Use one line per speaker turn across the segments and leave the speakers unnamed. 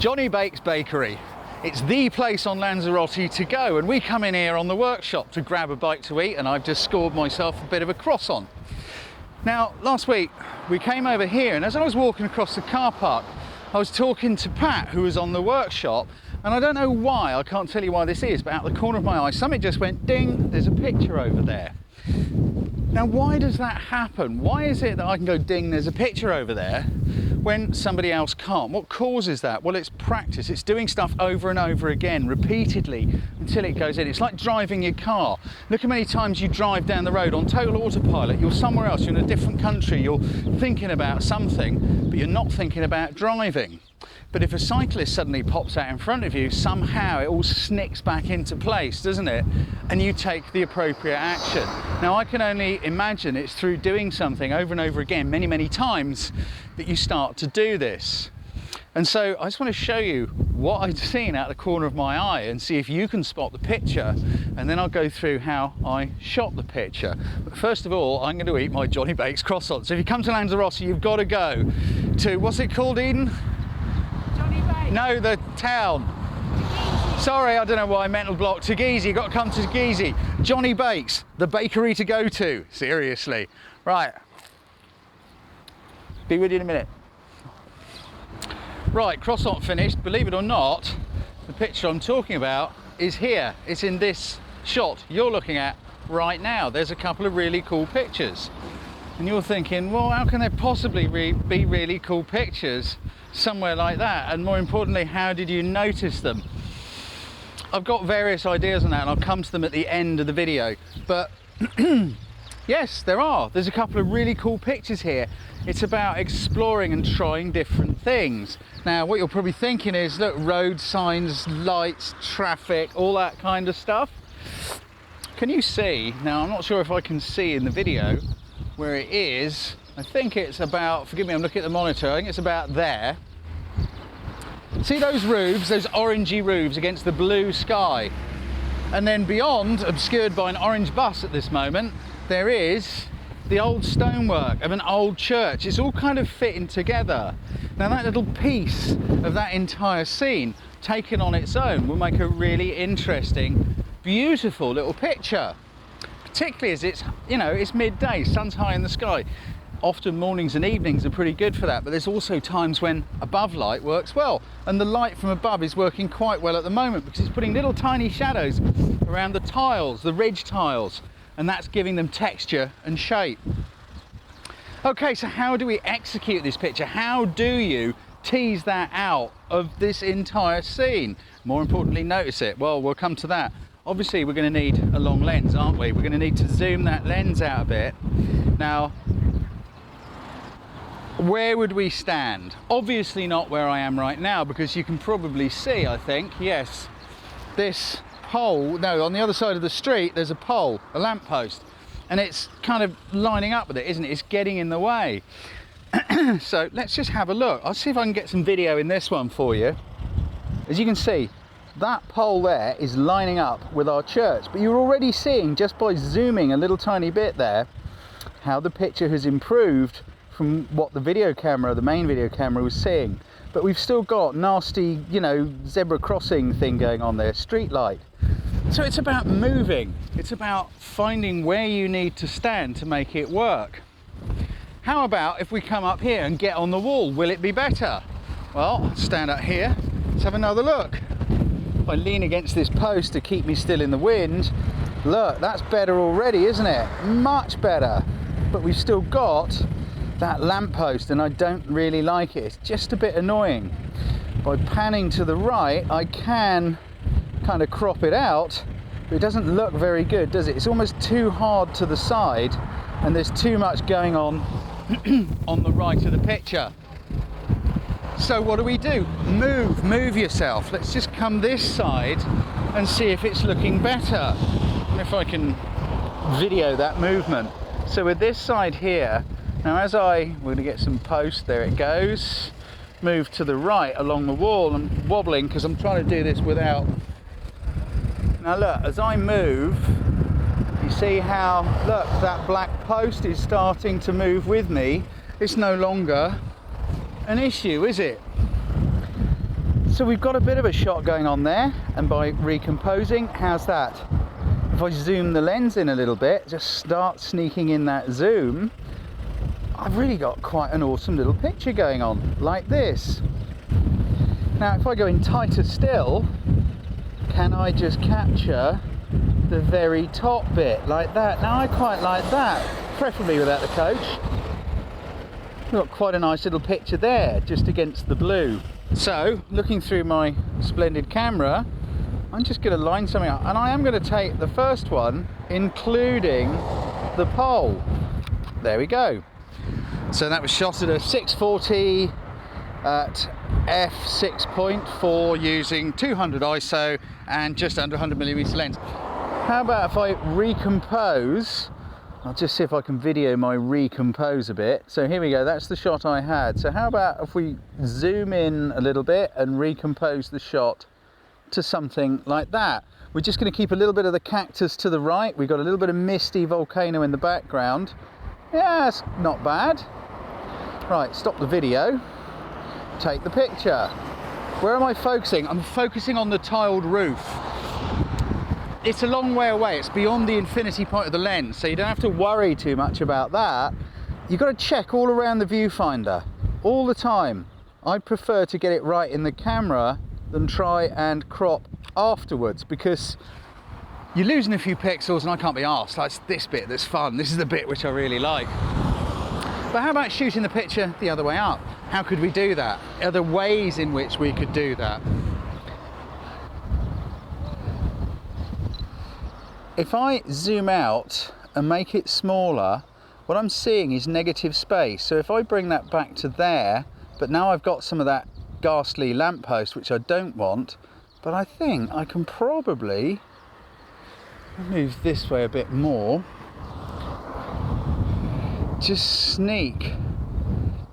Johnny Bakes Bakery. It's the place on Lanzarote to go, and we come in here on the workshop to grab a bite to eat, and I've just scored myself a bit of a croissant. Now, last week we came over here, and as I was walking across the car park, I was talking to Pat, who was on the workshop, and I don't know why, I can't tell you why this is, but out the corner of my eye, something just went ding, there's a picture over there. Now, why does that happen? Why is it that I can go ding, there's a picture over there, when somebody else can't? What causes that? Well, it's practice. It's doing stuff over and over again, repeatedly, until it goes in. It's like driving your car. Look how many times you drive down the road on total autopilot. You're somewhere else, you're in a different country, you're thinking about something, but you're not thinking about driving. But if a cyclist suddenly pops out in front of you, somehow it all snicks back into place, doesn't it? And you take the appropriate action. Now, I can only imagine it's through doing something over and over again, many, many times, that you start to do this. And so I just want to show you what I've seen out the corner of my eye and see if you can spot the picture, and then I'll go through how I shot the picture. But first of all, I'm going to eat my Johnny Bakes croissant. So if you come to Lanzarote, you've got to go to, what's it called, Eden? No, the town. Sorry, I don't know why, mental block. Tagizi, you've got to come to Tagizi. Johnny Bakes, the bakery to go to. Seriously. Right. Be with you in a minute. Right, croissant finished. Believe it or not, the picture I'm talking about is here. It's in this shot you're looking at right now. There's a couple of really cool pictures. And you're thinking, well, how can there possibly be really cool pictures somewhere like that? And more importantly, how did you notice them? I've got various ideas on that, and I'll come to them at the end of the video. But yes, there are. There's a couple of really cool pictures here. It's about exploring and trying different things. Now, what you're probably thinking is, look, road signs, lights, traffic, all that kind of stuff. Can you see? Now, I'm not sure if I can see in the video where it is. I think it's about, forgive me, I'm looking at the monitor, I think it's about there. See those roofs, those orangey roofs against the blue sky? And then beyond, obscured by an orange bus at this moment, there is the old stonework of an old church. It's all kind of fitting together. Now, that little piece of that entire scene, taken on its own, will make a really interesting, beautiful little picture. Particularly as it's, you know, it's midday, sun's high in the sky. Often mornings and evenings are pretty good for that, but there's also times when above light works well, and the light from above is working quite well at the moment because it's putting little tiny shadows around the tiles, the ridge tiles, and that's giving them texture and shape. Okay, so how do we execute this picture? How do you tease that out of this entire scene? More importantly, notice it. Well, we'll come to that. Obviously, we're going to need a long lens, aren't we? We're going to need to zoom that lens out a bit. Now, where would we stand? Obviously not where I am right now, because you can probably see, I think, yes, this pole. No, on the other side of the street, there's a pole, a lamp post, and it's kind of lining up with it, isn't it? It's getting in the way. So let's just have a look. I'll see if I can get some video in this one for you. As you can see, that pole there is lining up with our church, but you're already seeing, just by zooming a little tiny bit there, how the picture has improved from what the video camera, the main video camera, was seeing. But we've still got nasty, you know, zebra crossing thing going on there, street light. So it's about moving. It's about finding where you need to stand to make it work. How about if we come up here and get on the wall? Will it be better? Well, stand up here. Let's have another look. If I lean against this post to keep me still in the wind, look, that's better already, isn't it? Much better. But we've still got that lamppost, and I don't really like it. It's just a bit annoying. By panning to the right, I can kind of crop it out, but it doesn't look very good, does it? It's almost too hard to the side, and there's too much going on on the right of the picture. So what do we do? Move yourself. Let's just come this side and see if it's looking better, and if I can video that movement. So with this side here, now we're going to get some post, there it goes, move to the right along the wall. I'm wobbling because I'm trying to do this without. Now look, as I move, you see how, look, that black post is starting to move with me. It's no longer an issue, is it? So we've got a bit of a shot going on there, and by recomposing, how's that? If I zoom the lens in a little bit, just start sneaking in that zoom, I've really got quite an awesome little picture going on, like this. Now if I go in tighter still, can I just capture the very top bit, like that? Now I quite like that, preferably without the coach. We've got quite a nice little picture there, just against the blue. So, looking through my splendid camera, I'm just going to line something up, and I am going to take the first one, including the pole. There we go. So that was shot at a 640 at f6.4 using 200 ISO and just under 100mm lens. How about if I recompose? I'll just see if I can video my recompose a bit. So here we go, that's the shot I had. So how about if we zoom in a little bit and recompose the shot to something like that? We're just going to keep a little bit of the cactus to the right. We've got a little bit of misty volcano in the background. Yeah, it's not bad. Right, stop the video. Take the picture. Where am I focusing? I'm focusing on the tiled roof. It's a long way away, it's beyond the infinity point of the lens, so you don't have to worry too much about that. You've got to check all around the viewfinder, all the time. I prefer to get it right in the camera than try and crop afterwards, because you're losing a few pixels and I can't be arsed. That's this bit that's fun, this is the bit which I really like. But how about shooting the picture the other way up? How could we do that? Are there ways in which we could do that? If I zoom out and make it smaller, what I'm seeing is negative space. So if I bring that back to there, but now I've got some of that ghastly lamppost, which I don't want, but I think I can probably move this way a bit more. Just sneak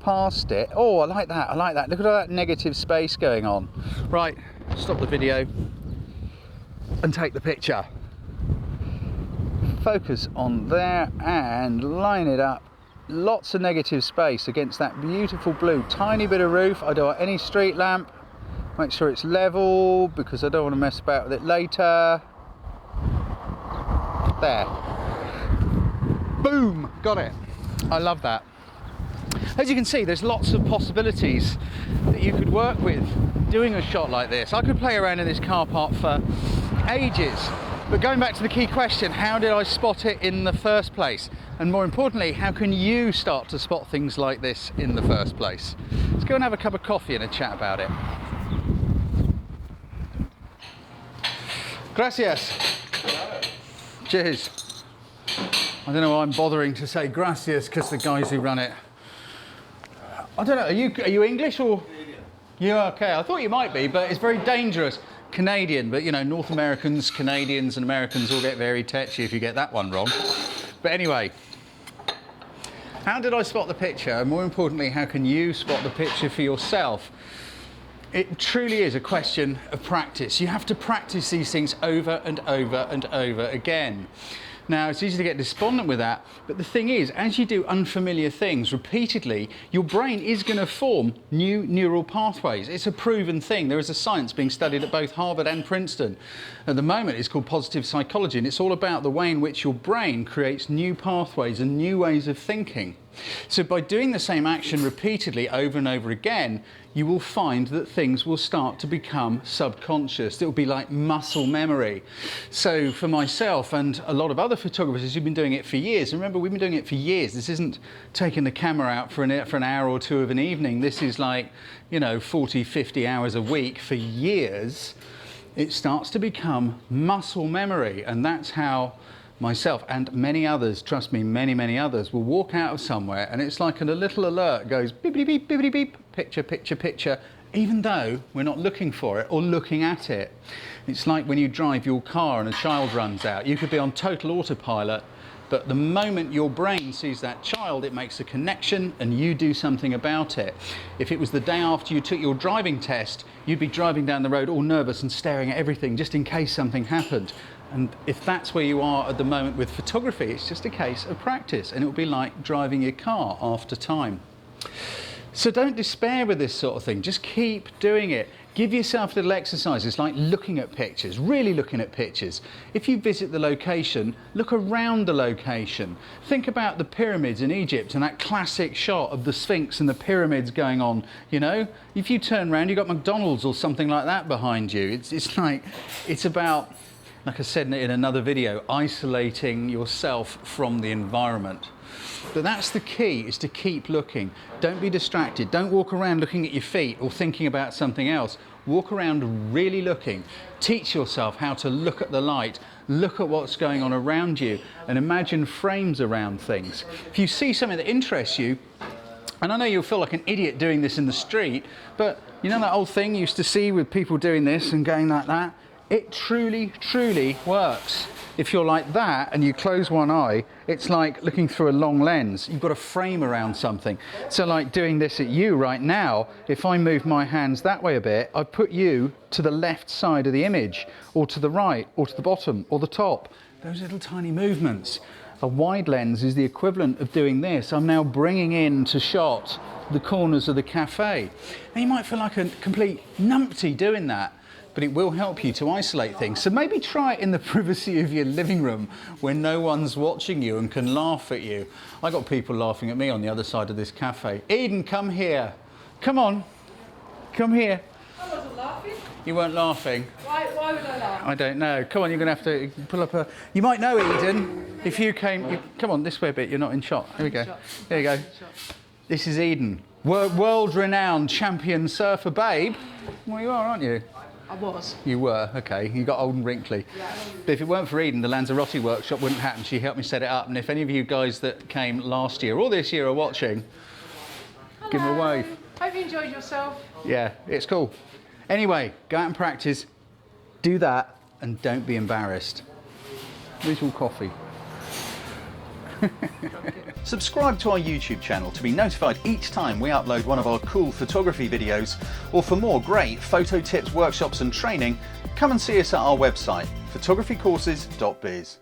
past it. Oh, I like that, I like that. Look at all that negative space going on. Right, stop the video and take the picture. Focus on there and line it up. Lots of negative space against that beautiful blue. Tiny bit of roof. I don't want any street lamp. Make sure it's level because I don't want to mess about with it later. There. Boom! Got it. I love that. As you can see, there's lots of possibilities that you could work with doing a shot like this. I could play around in this car park for ages. But going back to the key question, how did I spot it in the first place? And more importantly, how can you start to spot things like this in the first place? Let's go and have a cup of coffee and a chat about it. Gracias. Hello. Cheers. I don't know why I'm bothering to say gracias, because the guys who run it, I don't know, are you English or? Canadian. Yeah, okay, I thought you might be, but it's very dangerous. Canadian, but you know, North Americans, Canadians and Americans all get very tetchy if you get that one wrong. But anyway, how did I spot the picture? And more importantly, how can you spot the picture for yourself? It truly is a question of practice. You have to practice these things over and over and over again. Now, it's easy to get despondent with that, but the thing is, as you do unfamiliar things repeatedly, your brain is going to form new neural pathways. It's a proven thing. There is a science being studied at both Harvard and Princeton. At the moment, it's called positive psychology, and it's all about the way in which your brain creates new pathways and new ways of thinking. So by doing the same action repeatedly over and over again, you will find that things will start to become subconscious. It will be like muscle memory. So for myself and a lot of other photographers who've been doing it for years, and remember, we've been doing it for years. This isn't taking the camera out for an hour or two of an evening. This is like, you know, 40, 50 hours a week for years. It starts to become muscle memory, and that's how myself and many others, trust me, many others, will walk out of somewhere and it's like a little alert goes beep, beep, beep, beep, beep, picture, picture, picture, even though we're not looking for it or looking at it. It's like when you drive your car and a child runs out. You could be on total autopilot, but the moment your brain sees that child, it makes a connection and you do something about it. If it was the day after you took your driving test, you'd be driving down the road all nervous and staring at everything just in case something happened. And if that's where you are at the moment with photography, it's just a case of practice, and it will be like driving your car after time. So don't despair with this sort of thing, just keep doing it. Give yourself little exercises like looking at pictures, really looking at pictures. If you visit the location, look around the location. Think about the pyramids in Egypt and that classic shot of the Sphinx and the pyramids going on, you know? If you turn around, you've got McDonald's or something like that behind you. It's about, like I said in another video, isolating yourself from the environment. But that's the key, is to keep looking. Don't be distracted. Don't walk around looking at your feet or thinking about something else. Walk around really looking. Teach yourself how to look at the light, look at what's going on around you, and imagine frames around things. If you see something that interests you, and I know you'll feel like an idiot doing this in the street, but you know that old thing you used to see with people doing this and going like that? It truly, truly works. If you're like that and you close one eye, it's like looking through a long lens. You've got a frame around something. So like doing this at you right now, if I move my hands that way a bit, I put you to the left side of the image, or to the right, or to the bottom, or the top. Those little tiny movements. A wide lens is the equivalent of doing this. I'm now bringing into shot the corners of the cafe. Now you might feel like a complete numpty doing that, but it will help you to isolate things. So maybe try it in the privacy of your living room when no one's watching you and can laugh at you. I got people laughing at me on the other side of this cafe. Eden, come here. Come on. Come here.
I wasn't laughing.
You weren't laughing?
Why would I laugh?
I don't know. Come on, you're going to have to pull up a... You might know, Eden, if you came... Come on, this way a bit. You're not in shot. Here we go. Here you go. This is Eden. World-renowned champion surfer babe. Well, you are, aren't you?
I was.
You were, okay. You got old and wrinkly.
Yeah.
But if it weren't for Eden, the Lanzarote workshop wouldn't happen. She helped me set it up. And if any of you guys that came last year or this year are watching,
Hello.
give them a wave.
Hope you enjoyed yourself.
Yeah, it's cool. Anyway, go out and practice. Do that and don't be embarrassed. Where's your coffee? Subscribe to our YouTube channel to be notified each time we upload one of our cool photography videos, or for more great photo tips, workshops and training, come and see us at our website, photographycourses.biz.